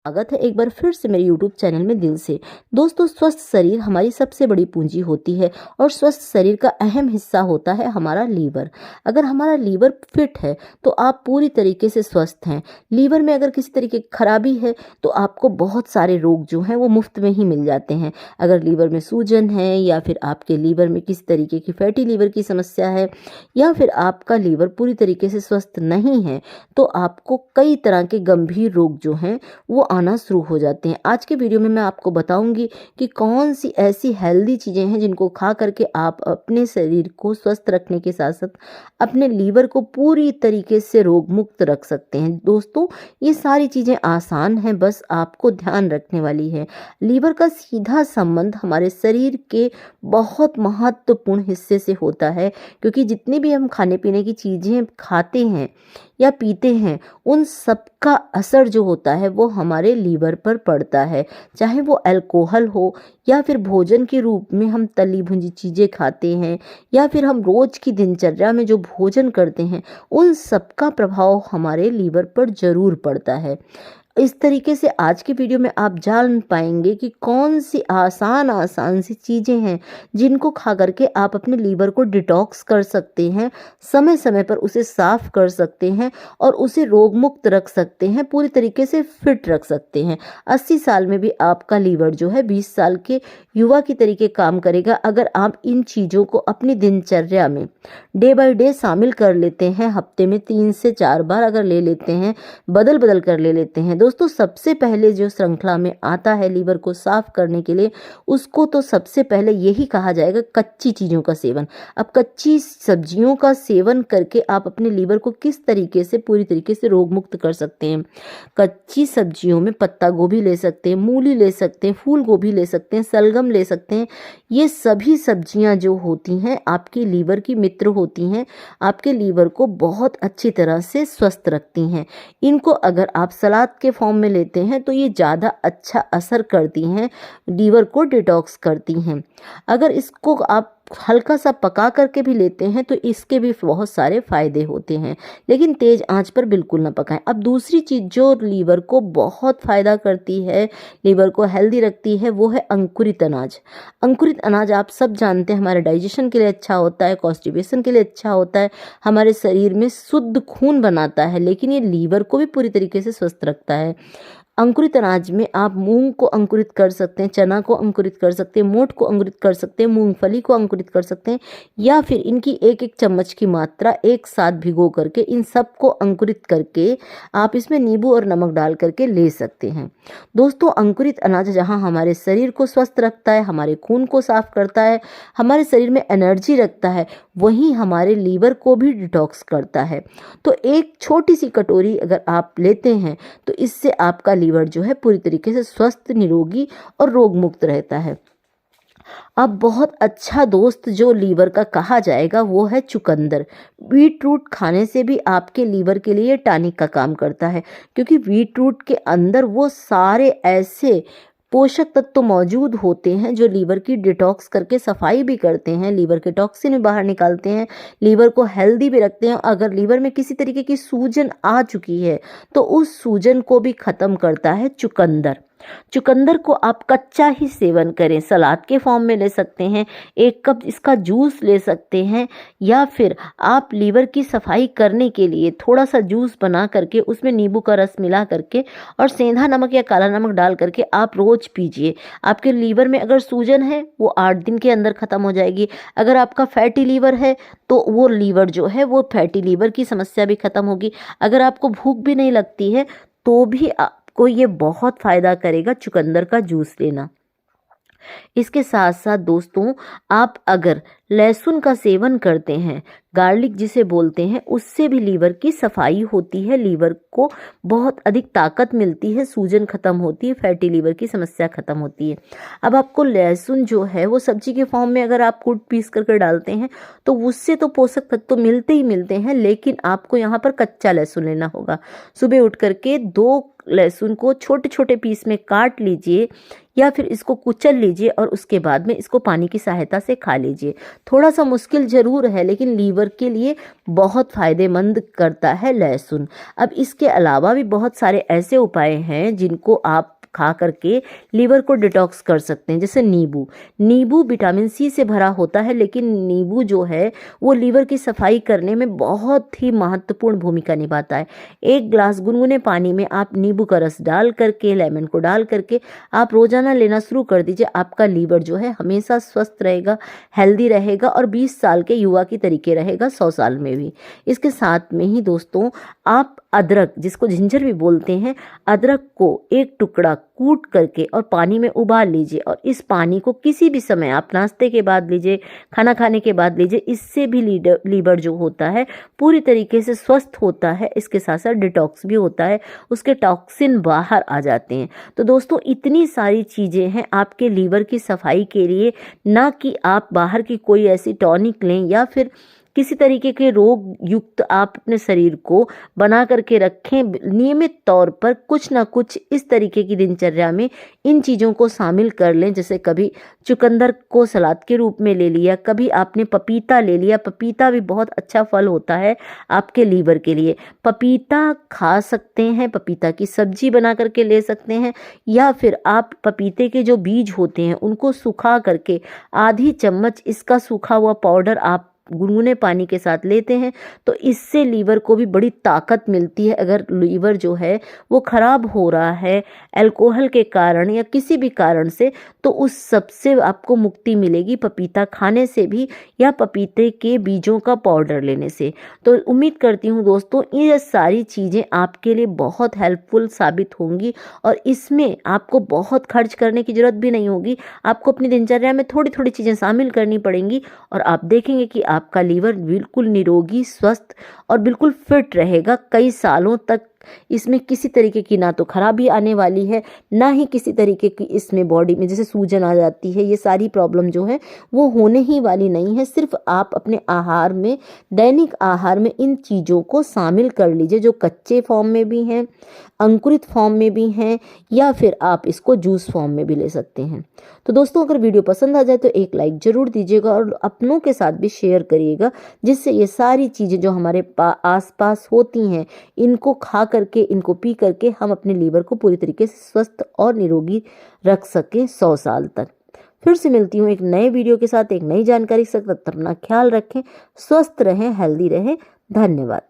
स्वागत है एक बार फिर से मेरे YouTube चैनल में दिल से। दोस्तों, स्वस्थ शरीर हमारी सबसे बड़ी पूंजी होती है और स्वस्थ शरीर का अहम हिस्सा होता है हमारा लीवर। अगर हमारा लीवर फिट है तो आप पूरी तरीके से स्वस्थ हैं। लीवर में अगर किसी तरीके की खराबी है तो आपको बहुत सारे रोग जो हैं वो मुफ्त में ही मिल जाते हैं। अगर लीवर में सूजन है या फिर आपके लीवर में किसी तरीके की फैटी लीवर की समस्या है या फिर आपका लीवर पूरी तरीके से स्वस्थ नहीं है तो आपको कई तरह के गंभीर रोग जो हैं वो आना शुरू हो जाते हैं। आज के वीडियो में मैं आपको बताऊंगी कि कौन सी ऐसी हेल्दी चीज़ें हैं जिनको खा करके आप अपने शरीर को स्वस्थ रखने के साथ साथ अपने लीवर को पूरी तरीके से रोग मुक्त रख सकते हैं। दोस्तों, ये सारी चीज़ें आसान हैं, बस आपको ध्यान रखने वाली है। लीवर का सीधा संबंध हमारे शरीर के बहुत महत्वपूर्ण हिस्से से होता है, क्योंकि जितनी भी हम खाने पीने की चीज़ें खाते हैं या पीते हैं उन सब का असर जो होता है वो हमारे लीवर पर पड़ता है। चाहे वो अल्कोहल हो या फिर भोजन के रूप में हम तली भुनी चीज़ें खाते हैं या फिर हम रोज की दिनचर्या में जो भोजन करते हैं, उन सब का प्रभाव हमारे लीवर पर जरूर पड़ता है। इस तरीके से आज की वीडियो में आप जान पाएंगे कि कौन सी आसान सी चीज़ें हैं जिनको खा करके आप अपने लीवर को डिटॉक्स कर सकते हैं, समय समय पर उसे साफ कर सकते हैं और उसे रोग मुक्त रख सकते हैं, पूरी तरीके से फिट रख सकते हैं। 80 साल में भी आपका लीवर जो है 20 साल के युवा की तरीके काम करेगा अगर आप इन चीज़ों को अपनी दिनचर्या में डे बाय डे शामिल कर लेते हैं। हफ्ते में 3 से 4 बार अगर ले लेते हैं, बदल बदल कर ले लेते हैं। दोस्तों, सबसे पहले जो श्रृंखला में आता है लीवर को साफ करने के लिए, उसको तो सबसे पहले यही कहा जाएगा कच्ची चीज़ों का सेवन। अब कच्ची सब्जियों का सेवन करके आप अपने लीवर को किस तरीके से पूरी तरीके से रोग मुक्त कर सकते हैं। कच्ची सब्जियों में पत्ता गोभी ले सकते हैं, मूली ले सकते हैं, फूल गोभी ले सकते हैं, सलगम ले सकते हैं। ये सभी सब्जियां जो होती हैं आपके लीवर की मित्र होती हैं, आपके लीवर को बहुत अच्छी तरह से स्वस्थ रखती हैं। इनको अगर आप सलाद के फॉर्म में लेते हैं तो ये ज़्यादा अच्छा असर करती हैं, लीवर को डिटॉक्स करती हैं। अगर इसको आप हल्का सा पका करके भी लेते हैं तो इसके भी बहुत सारे फायदे होते हैं, लेकिन तेज आंच पर बिल्कुल ना पकाएं। अब दूसरी चीज़ जो लीवर को बहुत फ़ायदा करती है, लीवर को हेल्दी रखती है, वो है अंकुरित अनाज। अंकुरित अनाज आप सब जानते हैं हमारे डाइजेशन के लिए अच्छा होता है, कॉन्स्टिपेशन के लिए अच्छा होता है, हमारे शरीर में शुद्ध खून बनाता है, लेकिन ये लीवर को भी पूरी तरीके से स्वस्थ रखता है। अंकुरित अनाज में आप मूंग को अंकुरित कर सकते हैं, चना को अंकुरित कर सकते हैं, मोठ को अंकुरित कर सकते हैं, मूंगफली को अंकुरित कर सकते हैं, या फिर इनकी एक एक चम्मच की मात्रा एक साथ भिगो करके इन सब को अंकुरित करके आप इसमें नींबू और नमक डाल करके ले सकते हैं। दोस्तों, अंकुरित अनाज जहां हमारे शरीर को स्वस्थ रखता है, हमारे खून को साफ करता है, हमारे शरीर में एनर्जी रखता है, वहीं हमारे लीवर को भी डिटॉक्स करता है। तो एक छोटी सी कटोरी अगर आप लेते हैं तो इससे आपका लीवर जो है पूरी तरीके से स्वस्थ, निरोगी और रोग मुक्त रहता है। अब बहुत अच्छा दोस्त जो लीवर का कहा जाएगा वो है चुकंदर। बीट रूट खाने से भी आपके लीवर के लिए टॉनिक का काम करता है, क्योंकि बीट रूट के अंदर वो सारे ऐसे पोषक तत्व तो मौजूद होते हैं जो लीवर की डिटॉक्स करके सफाई भी करते हैं, लीवर के टॉक्सिन भी बाहर निकालते हैं, लीवर को हेल्दी भी रखते हैं। अगर लीवर में किसी तरीके की सूजन आ चुकी है तो उस सूजन को भी खत्म करता है चुकंदर। चुकंदर को आप कच्चा ही सेवन करें, सलाद के फॉर्म में ले सकते हैं, 1 कप इसका जूस ले सकते हैं, या फिर आप लीवर की सफाई करने के लिए थोड़ा सा जूस बना करके उसमें नींबू का रस मिला करके और सेंधा नमक या काला नमक डाल करके आप रोज पीजिए। आपके लीवर में अगर सूजन है वो 8 दिन के अंदर खत्म हो जाएगी। अगर आपका फैटी लीवर है तो वो लीवर जो है वो फैटी लीवर की समस्या भी खत्म होगी। अगर आपको भूख भी नहीं लगती है तो भी को ये बहुत फायदा करेगा चुकंदर का जूस लेना। इसके साथ साथ दोस्तों, आप अगर लहसुन का सेवन करते हैं, गार्लिक जिसे बोलते हैं, उससे भी लीवर की सफाई होती है, लीवर को बहुत अधिक ताकत मिलती है, सूजन खत्म होती है, फैटी लीवर की समस्या खत्म होती है। अब आपको लहसुन जो है वो सब्जी के फॉर्म में अगर आप कूट पीस करके डालते हैं तो उससे तो पोषक तत्व तो मिलते ही मिलते हैं, लेकिन आपको यहाँ पर कच्चा लहसुन लेना होगा। सुबह उठ करके 2 लहसुन को छोटे छोटे पीस में काट लीजिए या फिर इसको कुचल लीजिए और उसके बाद में इसको पानी की सहायता से खा लीजिए। थोड़ा सा मुश्किल ज़रूर है, लेकिन लीवर के लिए बहुत फ़ायदेमंद करता है लहसुन। अब इसके अलावा भी बहुत सारे ऐसे उपाय हैं जिनको आप खा करके लीवर को डिटॉक्स कर सकते हैं। जैसे नींबू, नींबू विटामिन सी से भरा होता है, लेकिन नींबू जो है वो लीवर की सफाई करने में बहुत ही महत्वपूर्ण भूमिका निभाता है। 1 ग्लास गुनगुने पानी में आप नींबू का रस डाल करके, लेमन को डाल करके आप रोजाना लेना शुरू कर दीजिए। आपका लीवर जो है हमेशा स्वस्थ रहेगा, हेल्दी रहेगा और 20 साल के युवा की तरीके रहेगा 100 साल में भी। इसके साथ में ही दोस्तों, आप अदरक, जिसको जिंजर भी बोलते हैं, अदरक को 1 टुकड़ा कूट करके और पानी में उबाल लीजिए और इस पानी को किसी भी समय आप नाश्ते के बाद लीजिए, खाना खाने के बाद लीजिए। इससे भी लीवर जो होता है पूरी तरीके से स्वस्थ होता है। इसके साथ साथ डिटॉक्स भी होता है, उसके टॉक्सिन बाहर आ जाते हैं। तो दोस्तों, इतनी सारी चीज़ें हैं आपके लीवर की सफाई के लिए, ना कि आप बाहर की कोई ऐसी टॉनिक लें या फिर किसी तरीके के रोग युक्त आप अपने शरीर को बना करके रखें। नियमित तौर पर कुछ ना कुछ इस तरीके की दिनचर्या में इन चीज़ों को शामिल कर लें। जैसे कभी चुकंदर को सलाद के रूप में ले लिया, कभी आपने पपीता ले लिया। पपीता भी बहुत अच्छा फल होता है आपके लीवर के लिए। पपीता खा सकते हैं, पपीता की सब्जी बना करके ले सकते हैं, या फिर आप पपीते के जो बीज होते हैं उनको सुखा करके आधी चम्मच इसका सूखा हुआ पाउडर आप गुनगुने पानी के साथ लेते हैं तो इससे लीवर को भी बड़ी ताकत मिलती है। अगर लीवर जो है वो खराब हो रहा है अल्कोहल के कारण या किसी भी कारण से, तो उस सब से आपको मुक्ति मिलेगी पपीता खाने से भी या पपीते के बीजों का पाउडर लेने से। तो उम्मीद करती हूँ दोस्तों, ये सारी चीज़ें आपके लिए बहुत हेल्पफुल साबित होंगी और इसमें आपको बहुत खर्च करने की ज़रूरत भी नहीं होगी। आपको अपनी दिनचर्या में थोड़ी थोड़ी चीज़ें शामिल करनी पड़ेंगी और आप देखेंगे कि आपका लीवर बिल्कुल निरोगी, स्वस्थ और बिल्कुल फिट रहेगा कई सालों तक। इसमें किसी तरीके की ना तो खराबी आने वाली है, ना ही किसी तरीके की इसमें बॉडी में जैसे सूजन आ जाती है, ये सारी प्रॉब्लम जो है वो होने ही वाली नहीं है। सिर्फ आप अपने आहार में, दैनिक आहार में इन चीज़ों को शामिल कर लीजिए, जो कच्चे फॉर्म में भी हैं, अंकुरित फॉर्म में भी हैं, या फिर आप इसको जूस फॉर्म में भी ले सकते हैं। तो दोस्तों, अगर वीडियो पसंद आ जाए तो एक लाइक ज़रूर दीजिएगा और अपनों के साथ भी शेयर करिएगा, जिससे ये सारी चीज़ें जो हमारे आसपास होती हैं इनको खा करके, इनको पी करके हम अपने लीवर को पूरी तरीके से स्वस्थ और निरोगी रख सकें 100 साल तक। फिर से मिलती हूँ एक नए वीडियो के साथ, एक नई जानकारी के साथ। तब तक अपना ख्याल रखें, स्वस्थ रहें, हेल्दी रहें। धन्यवाद।